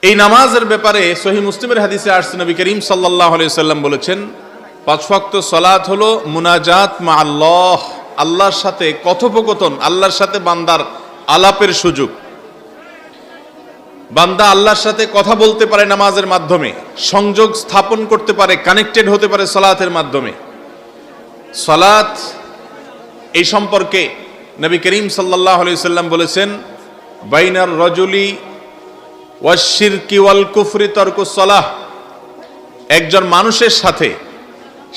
এই নামাজের ব্যাপারে সহিহ মুসলিমের হাদিসে আসছে, নবী করিম সাল্লাল্লাহু আলাইহি ওয়াসাল্লাম বলেছেন, 5 ওয়াক্ত সালাত হলো মুনাজাত মা আল্লাহ, আল্লাহর সাথে কথোপকথন, আল্লাহর সাথে বান্দার আলাপের সুযোগ। বান্দা আল্লাহর সাথে কথা বলতে পারে নামাজের মাধ্যমে, সংযোগ স্থাপন করতে পারে, কানেক্টেড হতে পারে সালাতের মাধ্যমে। সালাত এই সম্পর্কে নবী করিম সাল্লাল্লাহু আলাইহি ওয়াসাল্লাম বলেছেন, বাইনার রাজুলি ওয়াশ শিরকি ওয়াল কুফরি তারকুস সালাহ, একজন মানুষের সাথে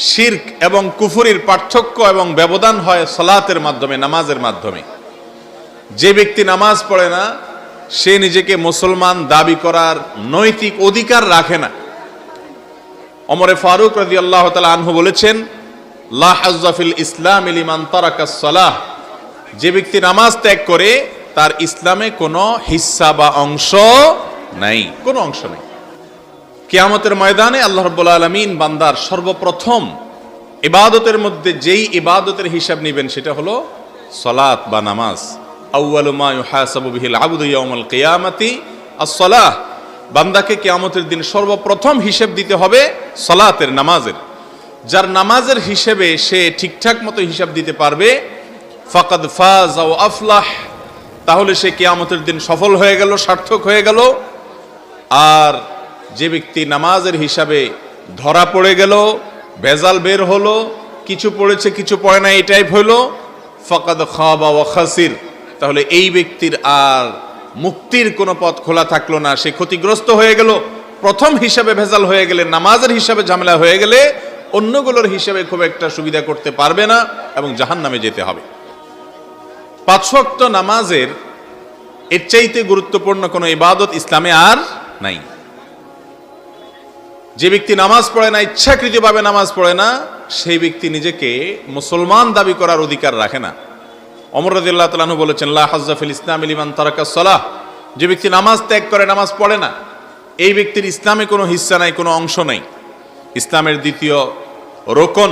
শিরক এবং কুফরির পার্থক্য এবং ব্যবধান হয় সালাতের মাধ্যমে, নামাজের মাধ্যমে। যে ব্যক্তি নামাজ পড়ে না সে নিজেকে মুসলমান দাবি করার নৈতিক অধিকার রাখে না। ওমরে ফারুক রাদিয়াল্লাহু তাআলা আনহু বলেছেন, লা হাজ্জা ফিল ইসলামি লিমান তারাকাস সালাহ, যে ব্যক্তি নামাজ ত্যাগ করে তার ইসলামে কোনো হিস্সা বা অংশ নাই, কোনো অংশ নেই। কিয়ামতের ময়দানে আল্লাহ রাব্বুল আলামিন বান্দার সর্বপ্রথম ইবাদতের মধ্যে যেই ইবাদতের হিসাব নেবেন সেটা হলো সালাত বা নামাজ। আউয়ালু মা ইউহাসাবু বিহিল আবদু ইয়াউমাল কিয়ামাতি আস-সালাহ, বান্দাকে কিয়ামতের দিন সর্বপ্রথম হিসাব দিতে হবে সালাতের, নামাজের। যার নামাজের হিসেবে সে ঠিকঠাক মতো হিসাব দিতে পারবে, ফাকাদ ফাজ ওয়া আফলাহ, তাহলে সে কিয়ামতের দিন সফল হয়ে গেল, সার্থক হয়ে গেল। আর যে ব্যক্তি নামাজের হিসাবে ধরা পড়ে গেল, ভেজাল বের হলো, কিছু পড়েছে কিছু পড়ে না, এই টাইপ হইল, ফাকাদ খাবা ওয়া খাসির, তাহলে এই ব্যক্তির আর মুক্তির কোনো পথ খোলা থাকলো না, সে ক্ষতিগ্রস্ত হয়ে গেল। প্রথম হিসাবে ভেজাল হয়ে গেলে, নামাজের হিসাবে ঝামেলা হয়ে গেলে অন্যগুলোর হিসাবে খুব একটা সুবিধা করতে পারবে না এবং জাহান্নামে যেতে হবে। 5 ওয়াক্ত নামাজের এর চাইতে গুরুত্বপূর্ণ কোনো ইবাদত ইসলামে আর নাই। যে ব্যক্তি নামাজ পড়ে না, ইচ্ছাকৃতভাবে নামাজ পড়ে না, সেই ব্যক্তি নিজেকে মুসলমান দাবি করার অধিকার রাখে না। ওমর রাদিয়াল্লাহু তাআলা আনহু বলেছেন, লা হাজ্জা ফিল ইসলামি লিমান তারাকাস সালাহ, যে ব্যক্তি নামাজ ত্যাগ করে, নামাজ পড়ে না, এই ব্যক্তির ইসলামে কোনো হিস্সা নাই, কোনো অংশ নাই। ইসলামের দ্বিতীয় রোকন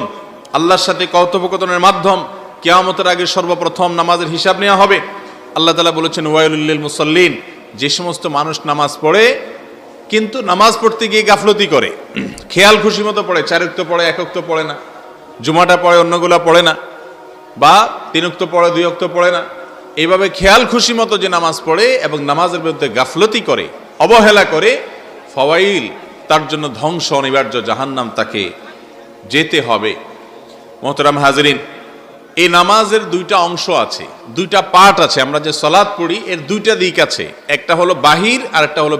আল্লাহর সাথে কথোপকথনের মাধ্যম, কিয়ামতের আগে সর্বপ্রথম নামাজের হিসাব নেওয়া হবে। আল্লাহ তাআলা বলেছেন, ওয়াইলুল লিল মুসাল্লিন, যে সমস্ত মানুষ নামাজ পড়ে কিন্তু নামাজ পড়তে গিয়ে গাফলতি করে, খেয়াল খুশি মতো পড়ে, 4 ওয়াক্ত পড়ে, 1 ওয়াক্ত পড়ে না, জুমাটা পড়ে অন্যগুলা পড়ে না, বা 3 ওয়াক্ত পড়ে 2 ওয়াক্ত পড়ে না, এইভাবে খেয়াল খুশি মতো যে নামাজ পড়ে এবং নামাজের বিরুদ্ধে গাফলতি করে, অবহেলা করে, ফাওয়াইল, তার জন্য ধ্বংস অনিবার্য, জাহান্নাম তাকে যেতে হবে। মোহতারাম হাজরিন, এই নামাজের 2টা অংশ আছে, 2টা পার্ট আছে। আমরা যে সালাত পড়ি এর 2টা দিক আছে, একটা হলো বাহির আর একটা হলো